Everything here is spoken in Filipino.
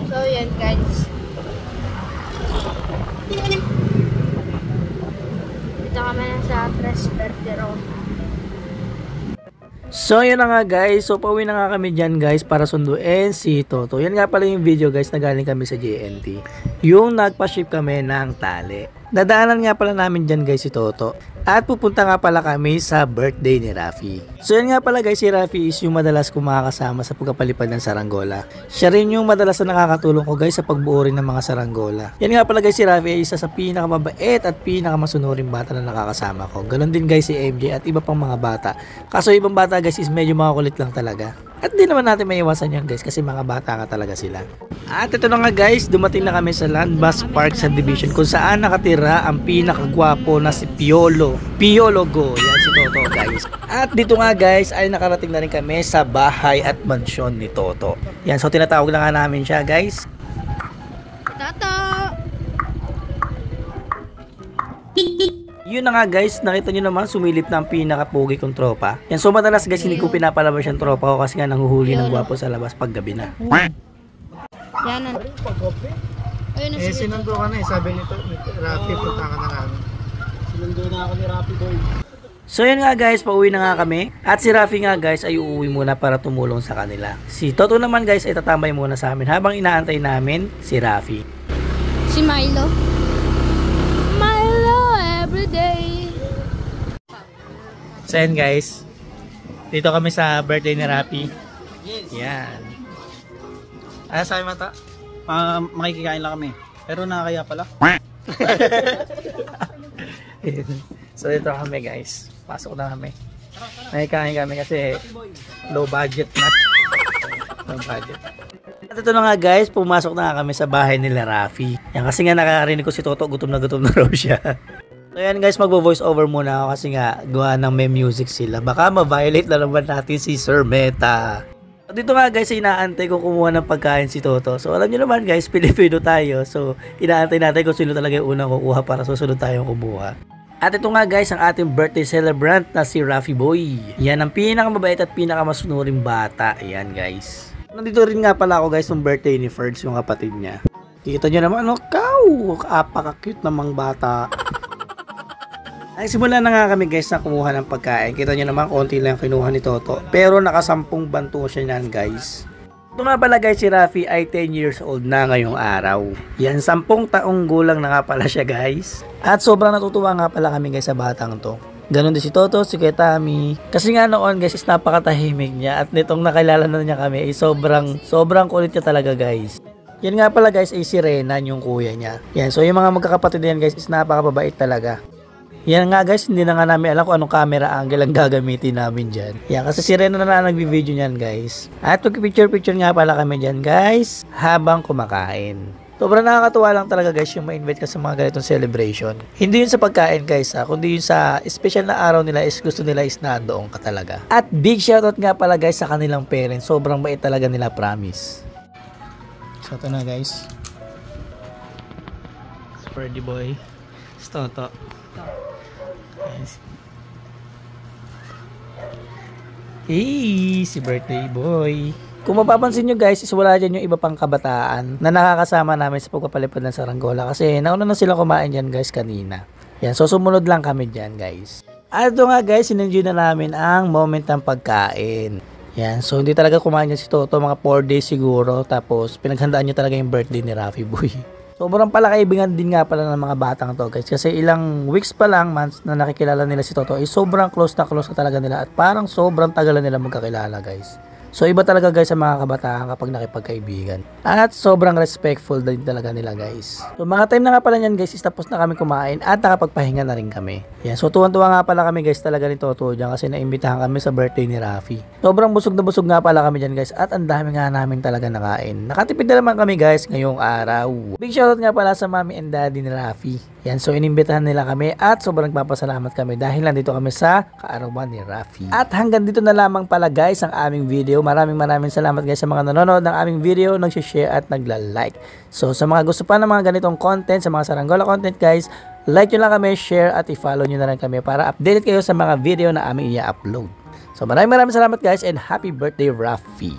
So, yan guys. Dito kami na sa Tres Verderos. So yun na nga guys, so pauwi na nga kami dyan guys para sunduin si Toto. Yan nga pala yung video guys na galing kami sa JNT. Yung nagpa-ship kami ng tali. Dadaanan nga pala namin dyan guys si Toto. At pupunta nga pala kami sa birthday ni Rafi. So yan nga pala guys, si Rafi is yung madalas kong makakasama sa pagkapalipad ng saranggola. Siya rin yung madalas na nakakatulong ko guys sa pagbuo rin ng mga saranggola. Yan nga pala guys, si Rafi ay isa sa pinakamabait at pinakamasunuring bata na nakakasama ko. Ganon din guys si MJ at iba pang mga bata. Kaso ibang bata guys is medyo makakulit lang talaga. At di naman natin maiwasan yan guys kasi mga bata nga talaga sila. At ito na nga guys, dumating na kami sa Landbus Park Subdivision kung saan nakatira ang pinakagwapo na si Piolo. Piologo, yan si Toto guys. At dito nga guys ay nakarating na rin kami sa bahay at mansyon ni Toto. Yan, so tinatawag na nga namin siya guys. Toto! Yun na nga guys, nakita nyo naman sumilip na ang pinakapogi kong tropa. Yan, so madalas guys hindi ko pinapalabas yung tropa ko kasi nga nanghuhuli ng gwapo sa labas pag gabi na. Yan na. Ayun na Sinundo ka na sabi nito, Rafi, punta ka na namin. Sinundo na ako ni Rafi boy. So yun nga guys, pauwi na nga kami. At si Rafi nga guys ay uuwi muna para tumulong sa kanila. Si Toto naman guys ay tatambay muna sa amin habang inaantay namin si Rafi. si Milo. Everyday. So yan guys, dito kami sa birthday ni Rafi. Yan. Ano sabi mata? Makikikain lang kami. Pero nakakaya pala. So dito kami guys. Pasok na kami. Nakikain kami kasi low budget na. Low budget. At ito na nga guys, pumasok na kami sa bahay nila Rafi. Yan kasi nga nakakarinig ko si Toto, gutom na raw siya. So yan guys, magvo-voice over muna ako kasi nga gawa ng may music sila. Baka ma-violate na naman natin si Sir Meta. Dito nga guys, inaantay ko kumuha ng pagkain si Toto. So alam niyo naman guys, Pilipino tayo. So inaantay natin kung sino talaga yung unang kukuha para susunod tayong kumuha. At ito nga guys, ang ating birthday celebrant na si Rafi Boy. Yan ang pinakamabait at pinakamasunuring bata. Yan guys. Nandito rin nga pala ako guys ng birthday ni Ferds, yung kapatid niya. Kita nyo naman, apaka-cute namang bata. Ay, simula na nga kami guys na kumuha ng pagkain. Kita nyo naman, konti lang kinuha ni Toto. Pero nakasampung banto siya yan guys. Ito nga pala guys, si Rafi ay 10 years old na ngayong araw. Yan, 10 taong gulang na nga pala siya guys. At sobrang natutuwa nga pala kami guys sa batang to. Ganon din si Toto, si Kuya Tami. Kasi nga noon guys is napakatahimik niya. At nitong nakilala na niya kami ay sobrang kulit niya talaga guys. Yan nga pala guys ay si Renan yung kuya niya. Yan, so yung mga magkakapatid yan guys is napakababait talaga. Yan nga guys, hindi na nga namin alam kung anong camera angle ang gagamitin namin dyan. Yan, kasi si Renan na nag-video niyan guys. At picture nga pala kami dyan guys habang kumakain. Sobrang nakakatuwa lang talaga guys yung ma-invite ka sa mga ganitong celebration. Hindi yun sa pagkain guys kundi yun sa special na araw nila is gusto nila is nandoon ka talaga. At big shoutout nga pala guys sa kanilang parents. Sobrang bait talaga nila, promise. So ito na guys. Spready boy. Toto. Yes. Hey, si birthday boy. Kung mapapansin nyo guys, is wala dyan yung iba pang kabataan na nakakasama namin sa pagpapalipad ng saranggola kasi nauna na sila kumain dyan guys kanina. Yan, so sumunod lang kami dyan guys. At ito nga guys, sinenjoy na namin ang moment ng pagkain. Yan, so hindi talaga kumain niya si Toto, mga 4 days siguro. Tapos pinaghandaan niya talaga yung birthday ni Rafi Boy. Sobrang pala kaibigan din nga pala ng mga batang to guys. Kasi ilang weeks pa lang, months na nakikilala nila si Toto, ay sobrang close na talaga nila. At parang sobrang tagal na nila magkakilala guys. So iba talaga guys sa mga kabataan kapag nakipagkaibigan. At sobrang respectful din talaga nila guys. So mga time na nga pala niyan guys is tapos na kami kumain at nakapagpahinga na rin kami. Yan, so tuwan-tuwa nga pala kami guys talaga ni Toto dyan kasi naimbitahan kami sa birthday ni Rafi. Sobrang busog na busog nga pala kami dyan guys at ang dami nga namin talaga nakain. Nakatipid na naman kami guys ngayong araw. Big shoutout nga pala sa mommy and daddy ni Rafi. Yan, so inimbitahan nila kami at sobrang nagpapasalamat kami dahil nandito kami sa kaarawan ni Rafi. At hanggang dito na lamang pala guys ang aming video. Maraming salamat guys sa mga nanonood ng aming video, nag-share at nagla-like. So sa mga gusto pa ng mga ganitong content, sa mga saranggola content guys, like nyo lang kami, share at i-follow nyo na rin kami para updated kayo sa mga video na aming i-upload. So maraming salamat guys and happy birthday Rafi!